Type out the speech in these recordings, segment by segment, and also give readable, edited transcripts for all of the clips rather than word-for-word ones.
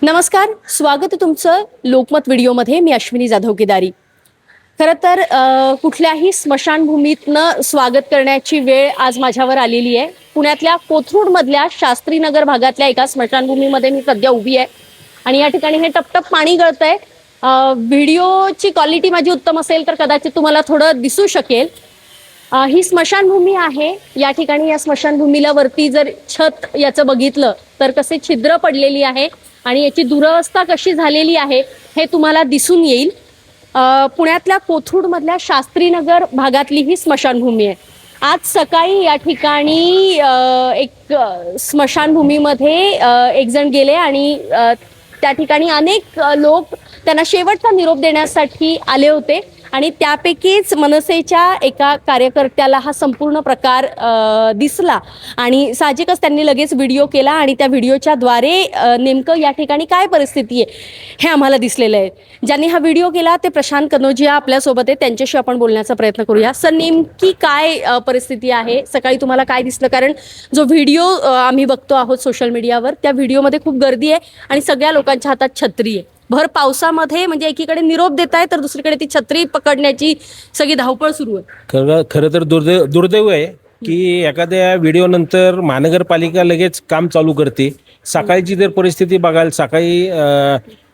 नमस्कार, स्वागत आहे तुमचं लोकमत व्हिडिओमध्ये. मी अश्विनी जाधव केदारी. खरं तर कुठल्याही स्मशानभूमीतनं स्वागत करण्याची वेळ आज माझ्यावर आलेली आहे. पुण्यातल्या कोथरूडमधल्या शास्त्रीनगर भागातल्या एका स्मशानभूमीमध्ये मी सध्या उभी आहे आणि या ठिकाणी हे टपटप पाणी गळतंय. व्हिडिओची क्वालिटी माझी उत्तम असेल तर कदाचित तुम्हाला थोडं दिसू शकेल. ही स्मशानभूमी आहे. या ठिकाणी या स्मशानभूमीला वरती जर छत याचं बघितलं तर कसे छिद्र पडलेली आहे आणि याची दुरवस्था कशी झालेली आहे हे तुम्हाला दिसून येईल. पुण्यातल्या कोथरूडमधल्या शास्त्रीनगर भागातली ही स्मशानभूमी आहे. आज सकाळी या ठिकाणी एक स्मशानभूमीमध्ये एक जण गेले आणि त्या ठिकाणी अनेक लोक त्यांना शेवटचा निरोप देण्यासाठी आले होते आणि त्यापैकीच मनसेच्या एका कार्यकर्त्याला हा संपूर्ण प्रकार दिसला आणि साहजिकच त्यांनी लगेच व्हिडिओ केला आणि त्या व्हिडिओच्या द्वारे नेमकं या ठिकाणी काय परिस्थिती आहे हे आम्हाला दिसलेलं आहे. ज्यांनी हा व्हिडिओ केला ते प्रशांत कनोजिया आपल्यासोबत आहे. त्यांच्याशी आपण बोलण्याचा प्रयत्न करूया. सर, नेमकी काय परिस्थिती आहे? सकाळी तुम्हाला काय दिसलं? कारण जो व्हिडिओ आम्ही बघतो आहोत सोशल मीडियावर, त्या व्हिडिओमध्ये खूप गर्दी आहे आणि सगळ्या लोकांच्या हातात छत्री आहे. भर पावसामध्ये म्हणजे एकीकडे निरोप देत आहे तर दुसरीकडे ती छत्री पकडण्याची सगळी धावपळ सुरू आहे. खरं तर दुर्दैव आहे की एखाद्या व्हिडिओ नंतर महानगरपालिका लगेच काम चालू करते. सकाळची जर परिस्थिती बघाल, सकाळी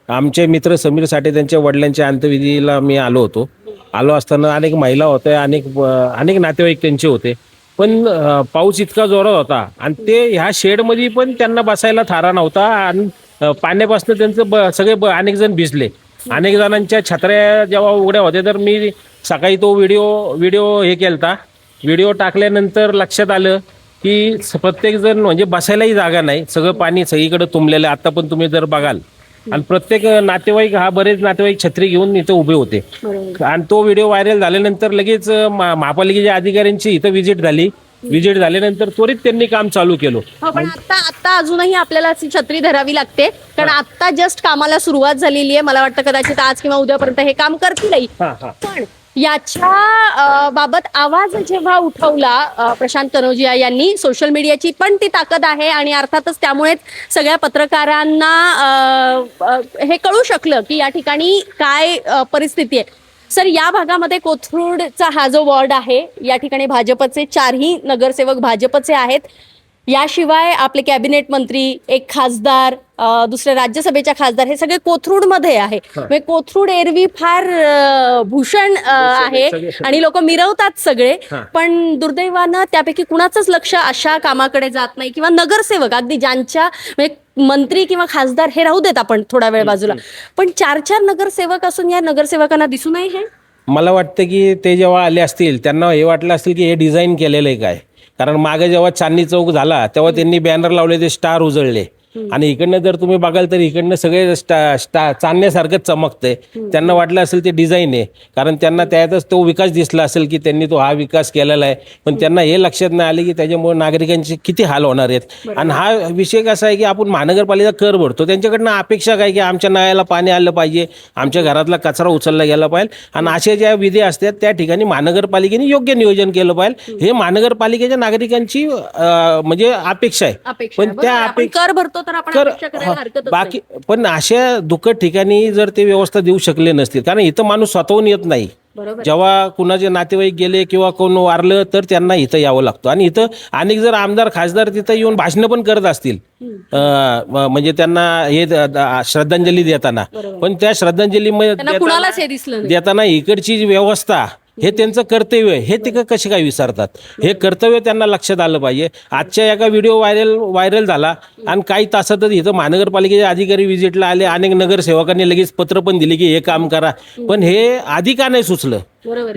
आमचे मित्र समीर साठे त्यांच्या वडिलांच्या अंत्यविधीला मी आलो असताना अनेक महिला होत्या, अनेक नातेवाईक त्यांचे होते. पण पाऊस इतका जोरात होता आणि ते ह्या शेडमध्ये पण त्यांना बसायला थारा नव्हता आणि पाण्यापासून त्यांचं सगळे अनेक जण भिजले. अनेक जणांच्या छत्र्या जेव्हा उघड्या होत्या तर मी सकाळी तो व्हिडिओ हे केलता. व्हिडिओ टाकल्यानंतर लक्षात आलं की प्रत्येक जण म्हणजे बसायलाही जागा नाही, सगळं पाणी सगळीकडे तुंबलेलं आहे. आता पण तुम्ही जर बघाल आणि प्रत्येक नातेवाईक बरेच नातेवाईक छत्री घेऊन इथं उभे होते आणि तो व्हिडिओ व्हायरल झाल्यानंतर लगेच महापालिकेच्या अधिकाऱ्यांची इथं व्हिजिट झाल्यानंतर त्वरित त्यांनी काम चालू केलं. पण आता अजूनही आपल्याला छत्री धरावी लागते कारण आता जस्ट कामाला सुरुवात झालेली आहे. मला वाटतं कदाचित आज किंवा उद्यापर्यंत हे काम करतीलही. पण याच्या बाबत आवाज जेव्हा उठवला प्रशांत कनोजिया यांनी, सोशल मीडियाची पण ती ताकद आहे आणि अर्थातच त्यामुळेच सगळ्या पत्रकारांना हे कळू शकलं की या ठिकाणी काय परिस्थिती आहे. सर, या भागामध्ये कोथरूडचा हा जो वॉर्ड आहे या ठिकाणी भाजपचे 4ही नगरसेवक भाजपचे आहेत. याशिवाय आपले कॅबिनेट मंत्री, एक खासदार, दुसरे राज्यसभेच्या खासदार, हे सगळे कोथरूडमध्ये आहे. म्हणजे कोथरूड एरवी फार भूषण आहे आणि लोक मिरवतात सगळे. पण दुर्दैवानं त्यापैकी कुणाचंच लक्ष अशा कामाकडे जात नाही किंवा नगरसेवक अगदी ज्यांच्या म्हणजे मंत्री किंवा खासदार हे राहू देत आपण थोडा वेळ बाजूला, पण 4 नगरसेवक असून या नगरसेवकांना दिसू नये हे. मला वाटतं की ते जेव्हा आले असतील त्यांना हे वाटलं असेल की हे डिझाईन केलेलं आहे काय. कारण मागे जेव्हा चांदणी चौक झाला तेव्हा त्यांनी बॅनर लावले, ते स्टार उजळले आणि इकडनं जर तुम्ही बघाल तर इकडनं सगळे चांदण्यासारखं चमकतंय. त्यांना वाटलं असेल ते डिझाईन आहे, कारण त्यांना त्यातच तो विकास दिसला असेल की त्यांनी तो हा विकास केलेला आहे. पण त्यांना हे लक्षात नाही आले की त्याच्यामुळे नागरिकांचे किती हाल होणार आहेत. आणि हा विषय कसा आहे की आपण महानगरपालिका कर भरतो, त्यांच्याकडनं अपेक्षा काय की आमच्या नळाला पाणी आलं पाहिजे, आमच्या घरातला कचरा उचलला गेला पाहिजे आणि अशा ज्या विधी असतात त्या ठिकाणी महानगरपालिकेने योग्य नियोजन केलं पाहिजे. हे महानगरपालिकेच्या नागरिकांची म्हणजे अपेक्षा आहे. पण त्या कर भरतो तर आपण बाकी पण अशा दुःखद ठिकाणी जर ते व्यवस्था देऊ शकले नसतील, कारण इथं माणूस स्वतःहून येत नाही. जेव्हा कुणाचे नातेवाईक गेले किंवा कोण वारलं तर त्यांना इथं यावं लागतं आणि इथं अनेक जर आमदार खासदार तिथं येऊन भाषणं पण करत असतील म्हणजे त्यांना हे श्रद्धांजली देताना, पण त्या श्रद्धांजली देताना इकडची जी व्यवस्था हे त्यांचं कर्तव्य आहे, हे ते कसे काय विसरतात. हे कर्तव्य त्यांना लक्षात आलं पाहिजे. आजच्या एका व्हिडिओ व्हायरल झाला आणि काही तासातच इथं महानगरपालिकेचे अधिकारी व्हिजिटला आले, अनेक नगरसेवकांनी लगेच पत्र पण दिले की हे काम करा. पण हे आधी का नाही सुचलं?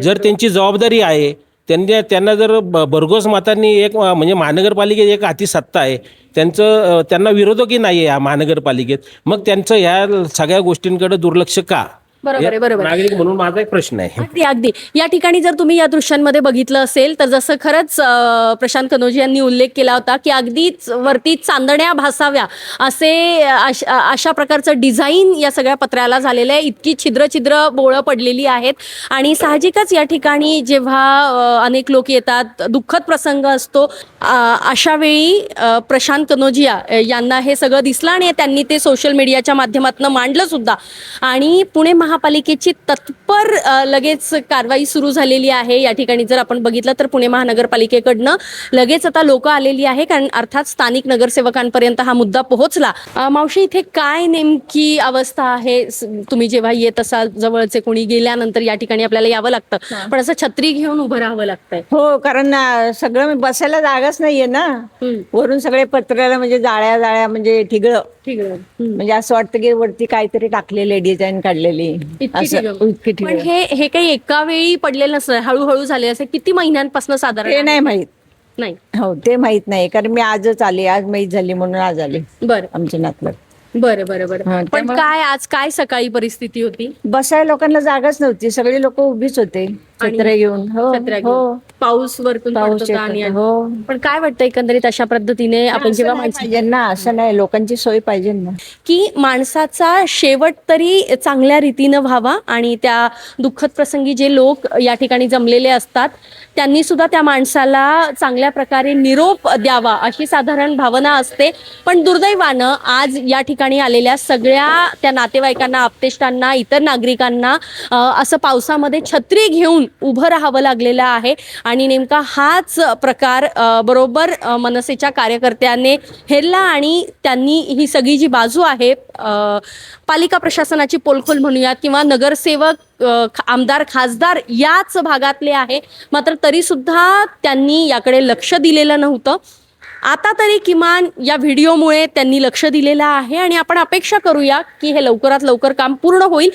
जर त्यांची जबाबदारी आहे, त्यांना जर भरघोस मतांनी एक म्हणजे महानगरपालिकेत एक हाती सत्ता आहे, त्यांना विरोधकही नाही आहे या महानगरपालिकेत, मग त्यांचं ह्या सगळ्या गोष्टींकडे दुर्लक्ष का? बरोबर. नागरिक म्हणून माझा एक प्रश्न आहे. अगदी या ठिकाणी जर तुम्ही या दृश्यांमध्ये बघितलं असेल तर जसं खरंच प्रशांत कनोजिया यांनी उल्लेख केला होता की अगदीच वरती चांदण्या भासाव्या अशा प्रकारचं डिझाईन या सगळ्या पत्र्याला झालेलं आहे. इतकी छिद्र बोळं पडलेली आहेत आणि साहजिकच या ठिकाणी जेव्हा अनेक लोक येतात, दुःखद प्रसंग असतो, अशा वेळी प्रशांत कनोजिया यांना हे सगळं दिसलं आणि त्यांनी ते सोशल मीडियाच्या माध्यमातून मांडलं सुद्धा. आणि पुणे महापालिकेची तत्पर लगेच कारवाई सुरू झालेली आहे. या ठिकाणी जर आपण बघितलं तर पुणे महानगरपालिकेकडनं लगेच आता लोक आलेली आहे, कारण अर्थात स्थानिक नगरसेवकांपर्यंत हा मुद्दा पोहोचला. मावशी, इथे काय नेमकी अवस्था आहे? तुम्ही जेव्हा येत असाल, जवळचे कोणी गेल्यानंतर या ठिकाणी आपल्याला यावं लागतं, पण असं छत्री घेऊन उभं राहावं लागतंय. हो, कारण सगळं बसायला जागाच नाहीये ना. वरून सगळे पत्र्याला म्हणजे जाळ्या म्हणजे ठिगळं म्हणजे असं वाटतं की वरती काहीतरी टाकलेले डिझाईन काढलेली पण हे काही एका वेळी पडलेलं नसतं, हळूहळू झाले. असे किती महिन्यांपासून साधारण? ते नाही माहित. नाही, हो, ते माहित नाही, कारण मी आजच आले, आज माहित झाली म्हणून आज आले. बरं, आमच्या नातलं. बरं बरं बरं. पण काय आज काय सकाळी परिस्थिती होती? बसायला लोकांना जागाच नव्हती, सगळे लोक उभीच होते छत्र्या घेऊन. हो, पाऊस वरतून पडत पाऊस होता आणि हो. पण काय वाटतं एकंदरीत अशा पद्धतीने आपण जेव्हा पाहिजे ना, असं नाही, लोकांची सोय पाहिजे ना, की माणसाचा शेवट तरी चांगल्या रीतीनं व्हावा आणि त्या दुःखद प्रसंगी जे लोक या ठिकाणी जमलेले असतात त्यांनी सुद्धा त्या माणसाला चांगल्या प्रकारे निरोप द्यावा अशी साधारण भावना असते. पण दुर्दैवानं आज या ठिकाणी आलेल्या सगळ्या त्या नातेवाईकांना, आप्तेष्टांना, इतर नागरिकांना असं पावसामध्ये छत्री घेऊन उभं राहावं लागलेलं आहे. आणि नेमका हाच प्रकार बरोबर मनसेच्या कार्यकर्त्याने हेरला आणि त्यांनी ही सगळी जी बाजू आहे पालिका प्रशासनाची पोलखोल म्हणूयात किंवा नगरसेवक, आमदार, खासदार याच भागातले आहे, मात्र तरी सुद्धा त्यांनी याकडे लक्ष दिलेलं नव्हतं. आता तरी किमान या व्हिडिओमुळे त्यांनी लक्ष दिलेलं आहे आणि आपण अपेक्षा करूया की हे लवकरात लवकर काम पूर्ण होईल.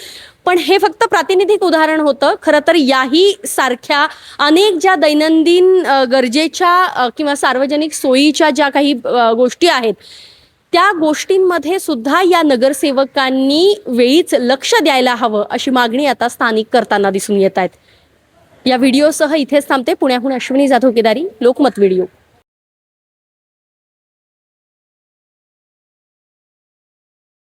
पण हे फक्त प्रातिनिधिक उदाहरण होतं. खरं तर याही सारख्या अनेक ज्या दैनंदिन गरजेच्या किंवा सार्वजनिक सोयीच्या ज्या काही गोष्टी आहेत त्या गोष्टींमध्ये सुद्धा या नगरसेवकांनी वेळीच लक्ष द्यायला हवं अशी मागणी आता स्थानिक करताना दिसून येत आहेत. या व्हिडिओसह इथेच थांबते. पुण्याहून अश्विनी जाधव केदारी, लोकमत व्हिडिओ.